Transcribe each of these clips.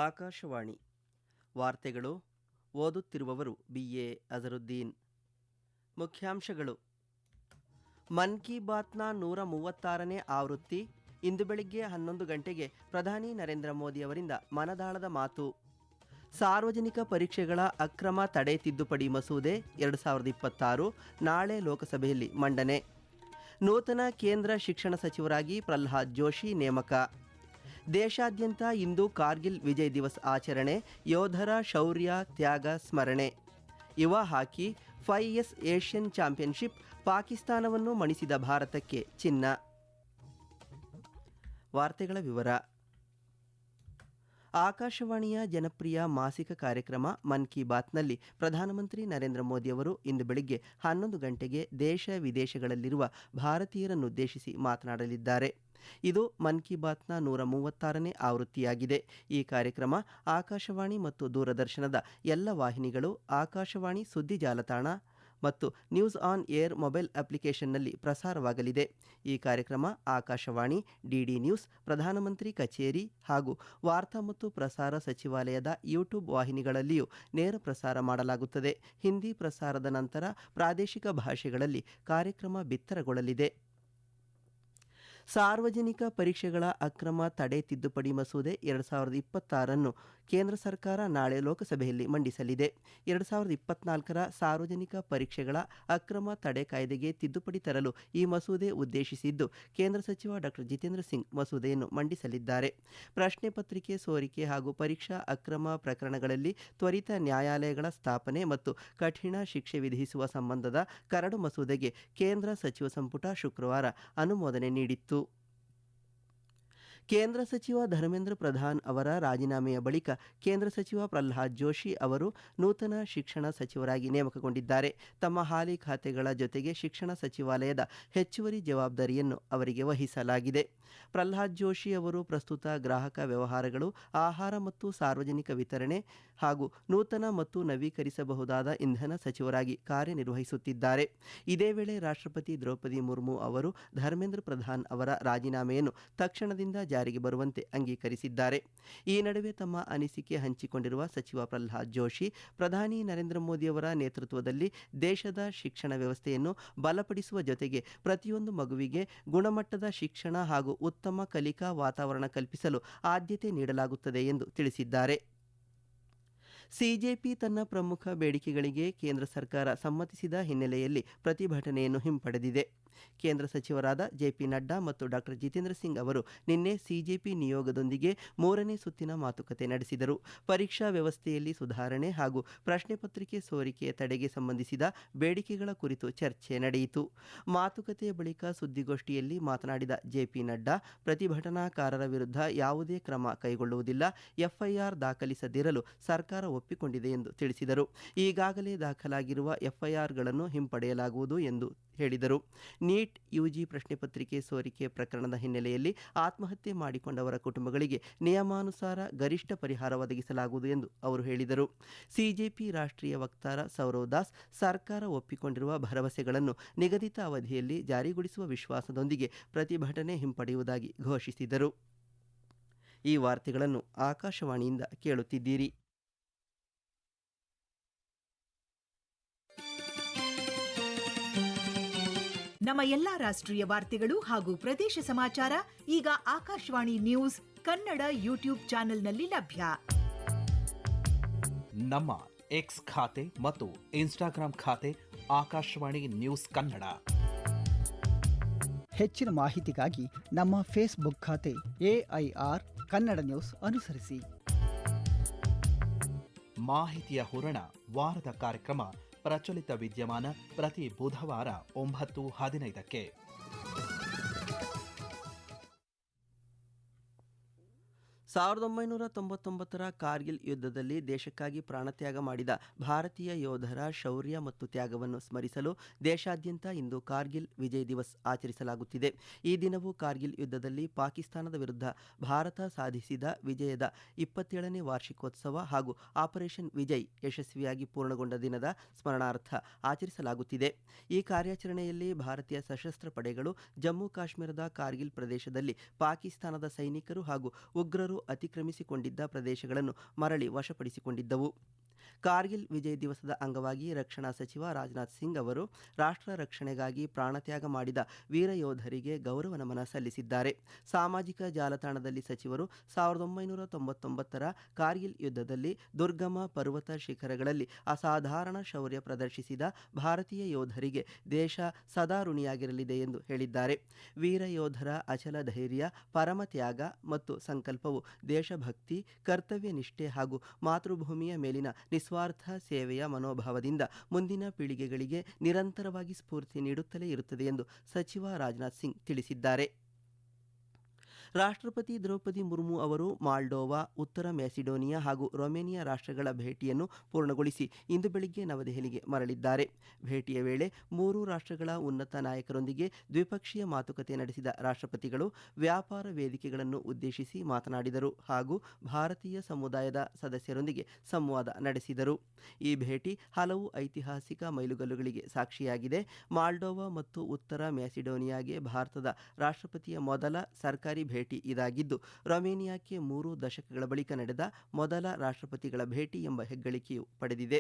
ಆಕಾಶವಾಣಿ ವಾರ್ತೆಗಳು ಓದುತ್ತಿರುವವರು BA ಅಜರುದ್ದೀನ್. ಮುಖ್ಯಾಂಶಗಳು: ಮನ್ ಕಿ ಬಾತ್ನ 136ನೇ ಆವೃತ್ತಿ ಇಂದು ಬೆಳಿಗ್ಗೆ 11 ಗಂಟೆಗೆ ಪ್ರಧಾನಿ ನರೇಂದ್ರ ಮೋದಿ ಅವರಿಂದ ಮನದಾಳದ ಮಾತು. ಸಾರ್ವಜನಿಕ ಪರೀಕ್ಷೆಗಳ ಅಕ್ರಮ ತಡೆ ತಿದ್ದುಪಡಿ ಮಸೂದೆ 2026 ನಾಳೆ ಲೋಕಸಭೆಯಲ್ಲಿ ಮಂಡನೆ. ನೂತನ ಕೇಂದ್ರ ಶಿಕ್ಷಣ ಸಚಿವರಾಗಿ ಪ್ರಹ್ಲಾದ್ ಜೋಶಿ ನೇಮಕ. ದೇಶಾದ್ಯಂತ ಇಂದು ಕಾರ್ಗಿಲ್ ವಿಜಯ್ ದಿವಸ್ ಆಚರಣೆ, ಯೋಧರ ಶೌರ್ಯ ತ್ಯಾಗ ಸ್ಮರಣೆ. ಯುವ ಹಾಕಿ 5S ಏಷ್ಯನ್ ಚಾಂಪಿಯನ್ಶಿಪ್, ಪಾಕಿಸ್ತಾನವನ್ನು ಮಣಿಸಿದ ಭಾರತಕ್ಕೆ ಚಿನ್ನ. ವಾರ್ತೆಗಳ ವಿವರ. ಆಕಾಶವಾಣಿಯ ಜನಪ್ರಿಯ ಮಾಸಿಕ ಕಾರ್ಯಕ್ರಮ ಮನ್ ಕಿ ಬಾತ್ನಲ್ಲಿ ಪ್ರಧಾನಮಂತ್ರಿ ನರೇಂದ್ರ ಮೋದಿ ಅವರು ಇಂದು ಬೆಳಿಗ್ಗೆ 11 ಗಂಟೆಗೆ ದೇಶ ವಿದೇಶಗಳಲ್ಲಿರುವ ಭಾರತೀಯರನ್ನುದ್ದೇಶಿಸಿ ಮಾತನಾಡಲಿದ್ದಾರೆ. ಇದು ಮನ್ ಕಿ ಬಾತ್ನ 136ನೇ ಆವೃತ್ತಿಯಾಗಿದೆ. ಈ ಕಾರ್ಯಕ್ರಮ ಆಕಾಶವಾಣಿ ಮತ್ತು ದೂರದರ್ಶನದ ಎಲ್ಲ ವಾಹಿನಿಗಳು, ಆಕಾಶವಾಣಿ ಸುದ್ದಿ ಜಾಲತಾಣ ಮತ್ತು ನ್ಯೂಸ್ ಆನ್ ಏರ್ ಮೊಬೈಲ್ ಅಪ್ಲಿಕೇಶನ್ನಲ್ಲಿ ಪ್ರಸಾರವಾಗಲಿದೆ. ಈ ಕಾರ್ಯಕ್ರಮ ಆಕಾಶವಾಣಿ, ಡಿಡಿ ನ್ಯೂಸ್, ಪ್ರಧಾನಮಂತ್ರಿ ಕಚೇರಿ ಹಾಗೂ ವಾರ್ತಾ ಮತ್ತು ಪ್ರಸಾರ ಸಚಿವಾಲಯದ ಯೂಟ್ಯೂಬ್ ವಾಹಿನಿಗಳಲ್ಲಿಯೂ ನೇರ ಪ್ರಸಾರ ಮಾಡಲಾಗುತ್ತದೆ. ಹಿಂದಿ ಪ್ರಸಾರದ ನಂತರ ಪ್ರಾದೇಶಿಕ ಭಾಷೆಗಳಲ್ಲಿ ಕಾರ್ಯಕ್ರಮ ಬಿತ್ತರಗೊಳ್ಳಲಿದೆ. ಸಾರ್ವಜನಿಕ ಪರೀಕ್ಷೆಗಳ ಅಕ್ರಮ ತಡೆ ತಿದ್ದುಪಡಿ ಮಸೂದೆ 2026 ಕೇಂದ್ರ ಸರ್ಕಾರ ನಾಳೆ ಲೋಕಸಭೆಯಲ್ಲಿ ಮಂಡಿಸಲಿದೆ. 2024ರ ಸಾರ್ವಜನಿಕ ಪರೀಕ್ಷೆಗಳ ಅಕ್ರಮ ತಡೆ ಕಾಯ್ದೆಗೆ ತಿದ್ದುಪಡಿ ತರಲು ಈ ಮಸೂದೆ ಉದ್ದೇಶಿಸಿದ್ದು, ಕೇಂದ್ರ ಸಚಿವ ಡಾ ಜಿತೇಂದ್ರ ಸಿಂಗ್ ಮಸೂದೆಯನ್ನು ಮಂಡಿಸಲಿದ್ದಾರೆ. ಪ್ರಶ್ನೆ ಪತ್ರಿಕೆ ಸೋರಿಕೆ ಹಾಗೂ ಪರೀಕ್ಷಾ ಅಕ್ರಮ ಪ್ರಕರಣಗಳಲ್ಲಿ ತ್ವರಿತ ನ್ಯಾಯಾಲಯಗಳ ಸ್ಥಾಪನೆ ಮತ್ತು ಕಠಿಣ ಶಿಕ್ಷೆ ವಿಧಿಸುವ ಸಂಬಂಧದ ಕರಡು ಮಸೂದೆಗೆ ಕೇಂದ್ರ ಸಚಿವ ಸಂಪುಟ ಶುಕ್ರವಾರ ಅನುಮೋದನೆ ನೀಡಿತ್ತು. ಕೇಂದ್ರ ಸಚಿವ ಧರ್ಮೇಂದ್ರ ಪ್ರಧಾನ್ ಅವರ ರಾಜೀನಾಮೆಯ ಬಳಿಕ ಕೇಂದ್ರ ಸಚಿವ ಪ್ರಹ್ಲಾದ್ ಜೋಶಿ ಅವರು ನೂತನ ಶಿಕ್ಷಣ ಸಚಿವರಾಗಿ ನೇಮಕಗೊಂಡಿದ್ದಾರೆ. ತಮ್ಮ ಹಾಲಿ ಖಾತೆಗಳ ಜೊತೆಗೆ ಶಿಕ್ಷಣ ಸಚಿವಾಲಯದ ಹೆಚ್ಚುವರಿ ಜವಾಬ್ದಾರಿಯನ್ನು ಅವರಿಗೆ ವಹಿಸಲಾಗಿದೆ. ಪ್ರಹ್ಲಾದ್ ಜೋಶಿ ಅವರು ಪ್ರಸ್ತುತ ಗ್ರಾಹಕ ವ್ಯವಹಾರಗಳು, ಆಹಾರ ಮತ್ತು ಸಾರ್ವಜನಿಕ ವಿತರಣೆ ಹಾಗೂ ನೂತನ ಮತ್ತು ನವೀಕರಿಸಬಹುದಾದ ಇಂಧನ ಸಚಿವರಾಗಿ ಕಾರ್ಯನಿರ್ವಹಿಸುತ್ತಿದ್ದಾರೆ. ಇದೇ ವೇಳೆ ರಾಷ್ಟ್ರಪತಿ ದ್ರೌಪದಿ ಮುರ್ಮು ಅವರು ಧರ್ಮೇಂದ್ರ ಪ್ರಧಾನ್ ಅವರ ರಾಜೀನಾಮೆಯನ್ನು ತಕ್ಷಣದಿಂದ ಜಾರಿಗೆ ಬರುವಂತೆ ಅಂಗೀಕರಿಸಿದ್ದಾರೆ. ಈ ನಡುವೆ ತಮ್ಮ ಅನಿಸಿಕೆ ಹಂಚಿಕೊಂಡಿರುವ ಸಚಿವ ಪ್ರಹ್ಲಾದ್ ಜೋಶಿ, ಪ್ರಧಾನಿ ನರೇಂದ್ರ ಮೋದಿ ಅವರ ನೇತೃತ್ವದಲ್ಲಿ ದೇಶದ ಶಿಕ್ಷಣ ವ್ಯವಸ್ಥೆಯನ್ನು ಬಲಪಡಿಸುವ ಜೊತೆಗೆ ಪ್ರತಿಯೊಂದು ಮಗುವಿಗೆ ಗುಣಮಟ್ಟದ ಶಿಕ್ಷಣ ಹಾಗೂ ಉತ್ತಮ ಕಲಿಕಾ ವಾತಾವರಣ ಕಲ್ಪಿಸಲು ಆದ್ಯತೆ ನೀಡಲಾಗುತ್ತದೆ ಎಂದು ತಿಳಿಸಿದ್ದಾರೆ. ಸಿಜೆಪಿ ತನ್ನ ಪ್ರಮುಖ ಬೇಡಿಕೆಗಳಿಗೆ ಕೇಂದ್ರ ಸರ್ಕಾರ ಸಮ್ಮತಿಸಿದ ಹಿನ್ನೆಲೆಯಲ್ಲಿ ಪ್ರತಿಭಟನೆಯನ್ನು ಹಿಂಪಡೆದಿದೆ. ಕೇಂದ್ರ ಸಚಿವರಾದ JP ನಡ್ಡಾ ಮತ್ತು ಡಾ ಜಿತೇಂದ್ರ ಸಿಂಗ್ ಅವರು ನಿನ್ನೆ ಸಿಜೆಪಿ ನಿಯೋಗದೊಂದಿಗೆ 3ನೇ ಸುತ್ತಿನ ಮಾತುಕತೆ ನಡೆಸಿದರು. ಪರೀಕ್ಷಾ ವ್ಯವಸ್ಥೆಯಲ್ಲಿ ಸುಧಾರಣೆ ಹಾಗೂ ಪ್ರಶ್ನೆ ಪತ್ರಿಕೆ ಸೋರಿಕೆ ತಡೆಗೆ ಸಂಬಂಧಿಸಿದ ಬೇಡಿಕೆಗಳ ಕುರಿತು ಚರ್ಚೆ ನಡೆಯಿತು. ಮಾತುಕತೆಯ ಬಳಿಕ ಸುದ್ದಿಗೋಷ್ಠಿಯಲ್ಲಿ ಮಾತನಾಡಿದ JP ನಡ್ಡಾ, ಪ್ರತಿಭಟನಾಕಾರರ ವಿರುದ್ಧ ಯಾವುದೇ ಕ್ರಮ ಕೈಗೊಳ್ಳುವುದಿಲ್ಲ, FIR ದಾಖಲಿಸದಿರಲು ಸರ್ಕಾರ ಒಪ್ಪಿಕೊಂಡಿದೆ ಎಂದು ತಿಳಿಸಿದರು. ಈಗಾಗಲೇ ದಾಖಲಾಗಿರುವ FIRಗಳನ್ನು ಹಿಂಪಡೆಯಲಾಗುವುದು ಎಂದು ಹೇಳಿದರು. ನೀಟ್ UG ಪ್ರಶ್ನೆ ಪತ್ರಿಕೆ ಸೋರಿಕೆ ಪ್ರಕರಣದ ಹಿನ್ನೆಲೆಯಲ್ಲಿ ಆತ್ಮಹತ್ಯೆ ಮಾಡಿಕೊಂಡವರ ಕುಟುಂಬಗಳಿಗೆ ನಿಯಮಾನುಸಾರ ಗರಿಷ್ಠ ಪರಿಹಾರ ಒದಗಿಸಲಾಗುವುದು ಎಂದು ಅವರು ಹೇಳಿದರು. ಸಿಜೆಪಿ ರಾಷ್ಟ್ರೀಯ ವಕ್ತಾರ ಸೌರವ್ ದಾಸ್, ಸರ್ಕಾರ ಒಪ್ಪಿಕೊಂಡಿರುವ ಭರವಸೆಗಳನ್ನು ನಿಗದಿತ ಅವಧಿಯಲ್ಲಿ ಜಾರಿಗೊಳಿಸುವ ವಿಶ್ವಾಸದೊಂದಿಗೆ ಪ್ರತಿಭಟನೆ ಹಿಂಪಡೆಯುವುದಾಗಿ ಘೋಷಿಸಿದರು. ಈ ವಾರ್ತೆಗಳನ್ನು ಆಕಾಶವಾಣಿಯಿಂದ ಕೇಳುತ್ತಿದ್ದೀರಿ. ನಮ್ಮ ಎಲ್ಲಾ ರಾಷ್ಟ್ರೀಯ ವಾರ್ತೆಗಳು ಹಾಗೂ ಪ್ರದೇಶ ಸಮಾಚಾರ ಈಗ ಆಕಾಶವಾಣಿ ನ್ಯೂಸ್ ಕನ್ನಡ ಯೂಟ್ಯೂಬ್ ಚಾನೆಲ್ನಲ್ಲಿ ಲಭ್ಯ. ನಮ್ಮ ಎಕ್ಸ್ ಖಾತೆ ಮತ್ತು ಇನ್ಸ್ಟಾಗ್ರಾಂ ಖಾತೆ ಆಕಾಶವಾಣಿ ನ್ಯೂಸ್ ಕನ್ನಡ. ಹೆಚ್ಚಿನ ಮಾಹಿತಿಗಾಗಿ ನಮ್ಮ ಫೇಸ್ಬುಕ್ ಖಾತೆ AIR ಕನ್ನಡ ನ್ಯೂಸ್ ಅನುಸರಿಸಿ. ಮಾಹಿತಿಯ ಹೂರಣ ವಾರದ ಕಾರ್ಯಕ್ರಮ ಪ್ರಚಲಿತ ವಿದ್ಯಮಾನ ಪ್ರತಿ ಬುಧವಾರ 9:15ಕ್ಕೆ. ಸಾವಿರದ 1999ರ ಕಾರ್ಗಿಲ್ ಯುದ್ಧದಲ್ಲಿ ದೇಶಕ್ಕಾಗಿ ಪ್ರಾಣತ್ಯಾಗ ಮಾಡಿದ ಭಾರತೀಯ ಯೋಧರ ಶೌರ್ಯ ಮತ್ತು ತ್ಯಾಗವನ್ನು ಸ್ಮರಿಸಲು ದೇಶಾದ್ಯಂತ ಇಂದು ಕಾರ್ಗಿಲ್ ವಿಜಯ್ ದಿವಸ್ ಆಚರಿಸಲಾಗುತ್ತಿದೆ. ಈ ದಿನವು ಕಾರ್ಗಿಲ್ ಯುದ್ಧದಲ್ಲಿ ಪಾಕಿಸ್ತಾನದ ವಿರುದ್ಧ ಭಾರತ ಸಾಧಿಸಿದ ವಿಜಯದ 27ನೇ ವಾರ್ಷಿಕೋತ್ಸವ ಹಾಗೂ ಆಪರೇಷನ್ ವಿಜಯ್ ಯಶಸ್ವಿಯಾಗಿ ಪೂರ್ಣಗೊಂಡ ದಿನದ ಸ್ಮರಣಾರ್ಥ ಆಚರಿಸಲಾಗುತ್ತಿದೆ. ಈ ಕಾರ್ಯಾಚರಣೆಯಲ್ಲಿ ಭಾರತೀಯ ಸಶಸ್ತ್ರ ಪಡೆಗಳು ಜಮ್ಮು ಕಾಶ್ಮೀರದ ಕಾರ್ಗಿಲ್ ಪ್ರದೇಶದಲ್ಲಿ ಪಾಕಿಸ್ತಾನದ ಸೈನಿಕರು ಹಾಗೂ ಉಗ್ರರು ಅತಿಕ್ರಮಿಸಿಕೊಂಡಿದ್ದ ಪ್ರದೇಶಗಳನ್ನು ಮರಳಿ ವಶಪಡಿಸಿಕೊಂಡಿದ್ದವು. ಕಾರ್ಗಿಲ್ ವಿಜಯ್ ದಿವಸದ ಅಂಗವಾಗಿ ರಕ್ಷಣಾ ಸಚಿವ ರಾಜನಾಥ್ ಸಿಂಗ್ ಅವರು ರಾಷ್ಟ್ರ ರಕ್ಷಣೆಗಾಗಿ ಪ್ರಾಣತ್ಯಾಗ ಮಾಡಿದ ವೀರ ಯೋಧರಿಗೆ ಗೌರವ ನಮನ ಸಲ್ಲಿಸಿದ್ದಾರೆ. ಸಾಮಾಜಿಕ ಜಾಲತಾಣದಲ್ಲಿ ಸಚಿವರು 1999ರ ಕಾರ್ಗಿಲ್ ಯುದ್ಧದಲ್ಲಿ ದುರ್ಗಮ ಪರ್ವತ ಶಿಖರಗಳಲ್ಲಿ ಅಸಾಧಾರಣ ಶೌರ್ಯ ಪ್ರದರ್ಶಿಸಿದ ಭಾರತೀಯ ಯೋಧರಿಗೆ ದೇಶ ಸದಾ ಋಣಿಯಾಗಿರಲಿದೆ ಎಂದು ಹೇಳಿದ್ದಾರೆ. ವೀರ ಯೋಧರ ಅಚಲ ಧೈರ್ಯ, ಪರಮ ತ್ಯಾಗ ಮತ್ತು ಸಂಕಲ್ಪವು ದೇಶಭಕ್ತಿ, ಕರ್ತವ್ಯ ನಿಷ್ಠೆ ಹಾಗೂ ಮಾತೃಭೂಮಿಯ ಮೇಲಿನ ನಿಸ್ವಾರ್ಥ ಸೇವೆಯ ಮನೋಭಾವದಿಂದ ಮುಂದಿನ ಪೀಳಿಗೆಗಳಿಗೆ ನಿರಂತರವಾಗಿ ಸ್ಫೂರ್ತಿ ನೀಡುತ್ತಲೇ ಇರುತ್ತದೆ ಎಂದು ಸಚಿವ ರಾಜನಾಥ್ ಸಿಂಗ್ ತಿಳಿಸಿದ್ದಾರೆ. ರಾಷ್ಟ್ರಪತಿ ದ್ರೌಪದಿ ಮುರ್ಮು ಅವರು ಮಾಲ್ಡೋವಾ, ಉತ್ತರ ಮ್ಯಾಸಿಡೋನಿಯಾ ಹಾಗೂ ರೊಮೇನಿಯಾ ರಾಷ್ಟ್ರಗಳ ಭೇಟಿಯನ್ನು ಪೂರ್ಣಗೊಳಿಸಿ ಇಂದು ಬೆಳಿಗ್ಗೆ ನವದೆಹಲಿಗೆ ಮರಳಿದ್ದಾರೆ. ಭೇಟಿಯ ವೇಳೆ ಮೂರೂ ರಾಷ್ಟ್ರಗಳ ಉನ್ನತ ನಾಯಕರೊಂದಿಗೆ ದ್ವಿಪಕ್ಷೀಯ ಮಾತುಕತೆ ನಡೆಸಿದ ರಾಷ್ಟ್ರಪತಿಗಳು ವ್ಯಾಪಾರ ವೇದಿಕೆಗಳನ್ನು ಉದ್ದೇಶಿಸಿ ಮಾತನಾಡಿದರು ಹಾಗೂ ಭಾರತೀಯ ಸಮುದಾಯದ ಸದಸ್ಯರೊಂದಿಗೆ ಸಂವಾದ ನಡೆಸಿದರು. ಈ ಭೇಟಿ ಹಲವು ಐತಿಹಾಸಿಕ ಮೈಲುಗಲ್ಲುಗಳಿಗೆ ಸಾಕ್ಷಿಯಾಗಿದೆ. ಮಾಲ್ಡೋವಾ ಮತ್ತು ಉತ್ತರ ಮ್ಯಾಸಿಡೋನಿಯಾಗೆ ಭಾರತದ ರಾಷ್ಟ್ರಪತಿಯ ಮೊದಲ ಸರ್ಕಾರಿ ಭೇಟಿ ಇದಾಗಿದ್ದು, ರೊಮೇನಿಯಾಕ್ಕೆ 3 ದಶಕಗಳ ಬಳಿಕ ನಡೆದ ಮೊದಲ ರಾಷ್ಟ್ರಪತಿಗಳ ಭೇಟಿ ಎಂಬ ಹೆಗ್ಗಳಿಕೆಯೂ ಪಡೆದಿದೆ.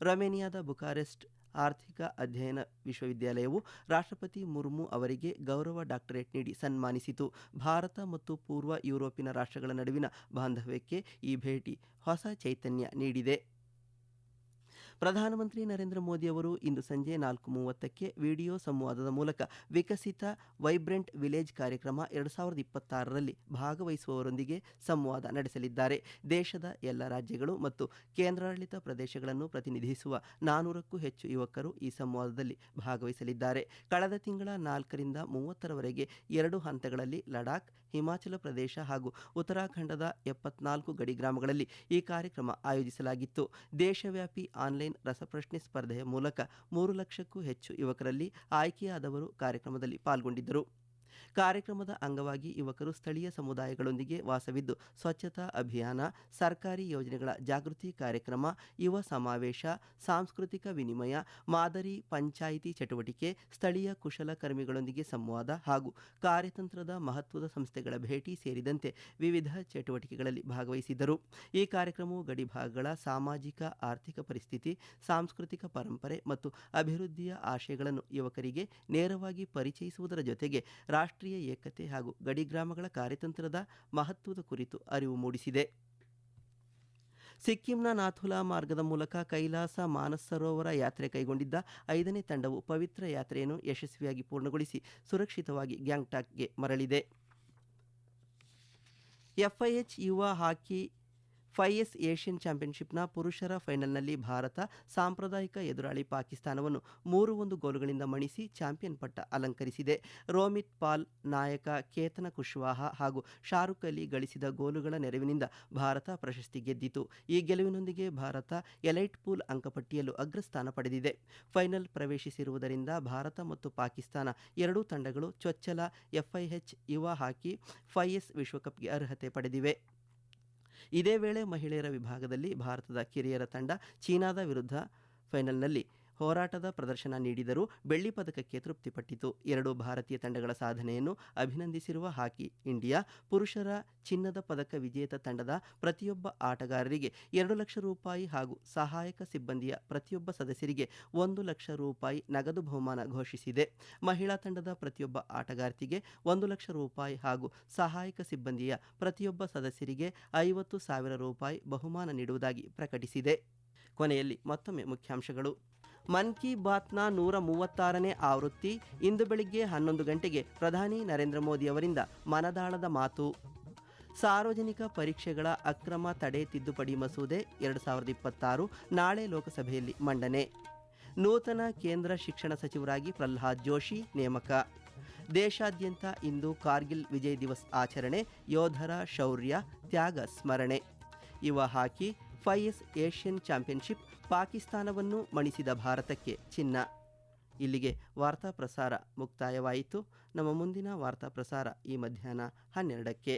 ರೊಮೇನಿಯಾದ ಬುಕಾರೆಸ್ಟ್ ಆರ್ಥಿಕ ಅಧ್ಯಯನ ವಿಶ್ವವಿದ್ಯಾಲಯವು ರಾಷ್ಟ್ರಪತಿ ಮುರ್ಮು ಅವರಿಗೆ ಗೌರವ ಡಾಕ್ಟರೇಟ್ ನೀಡಿ ಸನ್ಮಾನಿಸಿತು. ಭಾರತ ಮತ್ತು ಪೂರ್ವ ಯುರೋಪಿನ ರಾಷ್ಟ್ರಗಳ ನಡುವಿನ ಬಾಂಧವ್ಯಕ್ಕೆ ಈ ಭೇಟಿ ಹೊಸ ಚೈತನ್ಯ ನೀಡಿದೆ. ಪ್ರಧಾನಮಂತ್ರಿ ನರೇಂದ್ರ ಮೋದಿ ಅವರು ಇಂದು ಸಂಜೆ 4:30ಕ್ಕೆ ವಿಡಿಯೋ ಸಂವಾದದ ಮೂಲಕ ವಿಕಸಿತ ವೈಬ್ರೆಂಟ್ ವಿಲೇಜ್ ಕಾರ್ಯಕ್ರಮ 2026ರಲ್ಲಿ ಭಾಗವಹಿಸುವವರೊಂದಿಗೆ ಸಂವಾದ ನಡೆಸಲಿದ್ದಾರೆ. ದೇಶದ ಎಲ್ಲ ರಾಜ್ಯಗಳು ಮತ್ತು ಕೇಂದ್ರಾಡಳಿತ ಪ್ರದೇಶಗಳನ್ನು ಪ್ರತಿನಿಧಿಸುವ 400ಕ್ಕೂ ಹೆಚ್ಚು ಯುವಕರು ಈ ಸಂವಾದದಲ್ಲಿ ಭಾಗವಹಿಸಲಿದ್ದಾರೆ. ಕಳೆದ ತಿಂಗಳ 4ರಿಂದ 30ರವರೆಗೆ 2 ಹಂತಗಳಲ್ಲಿ ಲಡಾಖ್, ಹಿಮಾಚಲ ಪ್ರದೇಶ ಹಾಗೂ ಉತ್ತರಾಖಂಡದ 74 ಗಡಿ ಗ್ರಾಮಗಳಲ್ಲಿ ಈ ಕಾರ್ಯಕ್ರಮ ಆಯೋಜಿಸಲಾಗಿತ್ತು. ದೇಶವ್ಯಾಪಿ ಆನ್ಲೈನ್ ರಸಪ್ರಶ್ನೆ ಸ್ಪರ್ಧೆಯ ಮೂಲಕ 3 ಲಕ್ಷಕ್ಕೂ ಹೆಚ್ಚು ಯುವಕರಲ್ಲಿ ಆಯ್ಕೆಯಾದವರು ಕಾರ್ಯಕ್ರಮದಲ್ಲಿ ಪಾಲ್ಗೊಂಡಿದ್ದರು. ಕಾರ್ಯಕ್ರಮದ ಅಂಗವಾಗಿ ಯುವಕರು ಸ್ಥಳೀಯ ಸಮುದಾಯಗಳೊಂದಿಗೆ ವಾಸವಿದ್ದು ಸ್ವಚ್ಛತಾ ಅಭಿಯಾನ, ಸರ್ಕಾರಿ ಯೋಜನೆಗಳ ಜಾಗೃತಿ ಕಾರ್ಯಕ್ರಮ, ಯುವ ಸಮಾವೇಶ, ಸಾಂಸ್ಕೃತಿಕ ವಿನಿಮಯ, ಮಾದರಿ ಪಂಚಾಯಿತಿ ಚಟುವಟಿಕೆ, ಸ್ಥಳೀಯ ಕುಶಲಕರ್ಮಿಗಳೊಂದಿಗೆ ಸಂವಾದ ಹಾಗೂ ಕಾರ್ಯತಂತ್ರದ ಮಹತ್ವದ ಸಂಸ್ಥೆಗಳ ಭೇಟಿ ಸೇರಿದಂತೆ ವಿವಿಧ ಚಟುವಟಿಕೆಗಳಲ್ಲಿ ಭಾಗವಹಿಸಿದ್ದರು. ಈ ಕಾರ್ಯಕ್ರಮವು ಗಡಿಭಾಗಗಳ ಸಾಮಾಜಿಕ ಆರ್ಥಿಕ ಪರಿಸ್ಥಿತಿ, ಸಾಂಸ್ಕೃತಿಕ ಪರಂಪರೆ ಮತ್ತು ಅಭಿವೃದ್ಧಿಯ ಆಶಯಗಳನ್ನು ಯುವಕರಿಗೆ ನೇರವಾಗಿ ಪರಿಚಯಿಸುವುದರ ಜೊತೆಗೆ ರಾಷ್ಟ್ರೀಯ ಏಕತೆ ಹಾಗೂ ಗಡಿಗ್ರಾಮಗಳ ಕಾರ್ಯತಂತ್ರದ ಮಹತ್ವದ ಕುರಿತು ಅರಿವು ಮೂಡಿಸಿದೆ. ಸಿಕ್ಕಿಂನ ನಾಥುಲಾ ಮಾರ್ಗದ ಮೂಲಕ ಕೈಲಾಸ ಮಾನಸ್ ಸರೋವರ ಯಾತ್ರೆ ಕೈಗೊಂಡಿದ್ದ 5ನೇ ತಂಡವು ಪವಿತ್ರ ಯಾತ್ರೆಯನ್ನು ಯಶಸ್ವಿಯಾಗಿ ಪೂರ್ಣಗೊಳಿಸಿ ಸುರಕ್ಷಿತವಾಗಿ ಗ್ಯಾಂಗ್ಟಾಕ್ಗೆ ಮರಳಿದೆ. ಎಫ್ಐಎಚ್ ಯುವ ಹಾಕಿ 5S ಏಷ್ಯನ್ ಚಾಂಪಿಯನ್ಶಿಪ್ನ ಪುರುಷರ ಫೈನಲ್ನಲ್ಲಿ ಭಾರತ ಸಾಂಪ್ರದಾಯಿಕ ಎದುರಾಳಿ ಪಾಕಿಸ್ತಾನವನ್ನು 3-1 ಗೋಲುಗಳಿಂದ ಮಣಿಸಿ ಚಾಂಪಿಯನ್ ಪಟ್ಟ ಅಲಂಕರಿಸಿದೆ. ರೋಮಿತ್ ಪಾಲ್, ನಾಯಕ ಕೇತನ ಕುಶ್ವಾಹ ಹಾಗೂ ಶಾರುಖ್ ಅಲಿ ಗಳಿಸಿದ ಗೋಲುಗಳ ನೆರವಿನಿಂದ ಭಾರತ ಪ್ರಶಸ್ತಿ ಗೆದ್ದಿತು. ಈ ಗೆಲುವಿನೊಂದಿಗೆ ಭಾರತ ಎಲೈಟ್ ಪೂಲ್ ಅಂಕಪಟ್ಟಿಯಲ್ಲೂ ಅಗ್ರಸ್ಥಾನ ಪಡೆದಿದೆ. ಫೈನಲ್ ಪ್ರವೇಶಿಸಿರುವುದರಿಂದ ಭಾರತ ಮತ್ತು ಪಾಕಿಸ್ತಾನ ಎರಡೂ ತಂಡಗಳು ಚೊಚ್ಚಲ ಎಫ್ಐಎಚ್ ಯುವ ಹಾಕಿ 5S ವಿಶ್ವಕಪ್ಗೆ ಅರ್ಹತೆ ಪಡೆದಿವೆ. ಇದೇ ವೇಳೆ ಮಹಿಳೆಯರ ವಿಭಾಗದಲ್ಲಿ ಭಾರತದ ಕಿರಿಯರ ತಂಡ ಚೀನಾದ ವಿರುದ್ಧ ಫೈನಲ್ನಲ್ಲಿ ಹೋರಾಟದ ಪ್ರದರ್ಶನ ನೀಡಿದರೂ ಬೆಳ್ಳಿ ಪದಕಕ್ಕೆ ತೃಪ್ತಿಪಟ್ಟಿತು. 2 ಭಾರತೀಯ ತಂಡಗಳ ಸಾಧನೆಯನ್ನು ಅಭಿನಂದಿಸಿರುವ ಹಾಕಿ ಇಂಡಿಯಾ ಪುರುಷರ ಚಿನ್ನದ ಪದಕ ವಿಜೇತ ತಂಡದ ಪ್ರತಿಯೊಬ್ಬ ಆಟಗಾರರಿಗೆ 2 ಲಕ್ಷ ರೂಪಾಯಿ ಹಾಗೂ ಸಹಾಯಕ ಸಿಬ್ಬಂದಿಯ ಪ್ರತಿಯೊಬ್ಬ ಸದಸ್ಯರಿಗೆ 1 ಲಕ್ಷ ರೂಪಾಯಿ ನಗದು ಬಹುಮಾನ ಘೋಷಿಸಿದೆ. ಮಹಿಳಾ ತಂಡದ ಪ್ರತಿಯೊಬ್ಬ ಆಟಗಾರ್ತಿಗೆ 1 ಲಕ್ಷ ರೂಪಾಯಿ ಹಾಗೂ ಸಹಾಯಕ ಸಿಬ್ಬಂದಿಯ ಪ್ರತಿಯೊಬ್ಬ ಸದಸ್ಯರಿಗೆ 50,000 ರೂಪಾಯಿ ಬಹುಮಾನ ನೀಡುವುದಾಗಿ ಪ್ರಕಟಿಸಿದೆ. ಕೊನೆಯಲ್ಲಿ ಮತ್ತೊಮ್ಮೆ ಮುಖ್ಯಾಂಶಗಳು. ಮನ್ ಕಿ ಬಾತ್ನ 136ನೇ ಆವೃತ್ತಿ ಇಂದು ಬೆಳಿಗ್ಗೆ 11 ಗಂಟೆಗೆ ಪ್ರಧಾನಿ ನರೇಂದ್ರ ಮೋದಿ ಅವರಿಂದ ಮನದಾಳದ ಮಾತು. ಸಾರ್ವಜನಿಕ ಪರೀಕ್ಷೆಗಳ ಅಕ್ರಮ ತಡೆ ತಿದ್ದುಪಡಿ ಮಸೂದೆ 2026 ನಾಳೆ ಲೋಕಸಭೆಯಲ್ಲಿ ಮಂಡನೆ. ನೂತನ ಕೇಂದ್ರ ಶಿಕ್ಷಣ ಸಚಿವರಾಗಿ ಪ್ರಹ್ಲಾದ್ ಜೋಶಿ ನೇಮಕ. ದೇಶಾದ್ಯಂತ ಇಂದು ಕಾರ್ಗಿಲ್ ವಿಜಯ್ ದಿವಸ್ ಆಚರಣೆ, ಯೋಧರ ಶೌರ್ಯ ತ್ಯಾಗ ಸ್ಮರಣೆ. ಯುವ ಹಾಕಿ 5S ಏಷ್ಯನ್ ಚಾಂಪಿಯನ್ಶಿಪ್, ಪಾಕಿಸ್ತಾನವನ್ನು ಮಣಿಸಿದ ಭಾರತಕ್ಕೆ ಚಿನ್ನ. ಇಲ್ಲಿಗೆ ವಾರ್ತಾ ಪ್ರಸಾರ ಮುಕ್ತಾಯವಾಯಿತು. ನಮ್ಮ ಮುಂದಿನ ವಾರ್ತಾ ಪ್ರಸಾರ ಈ ಮಧ್ಯಾಹ್ನ 12ಕ್ಕೆ.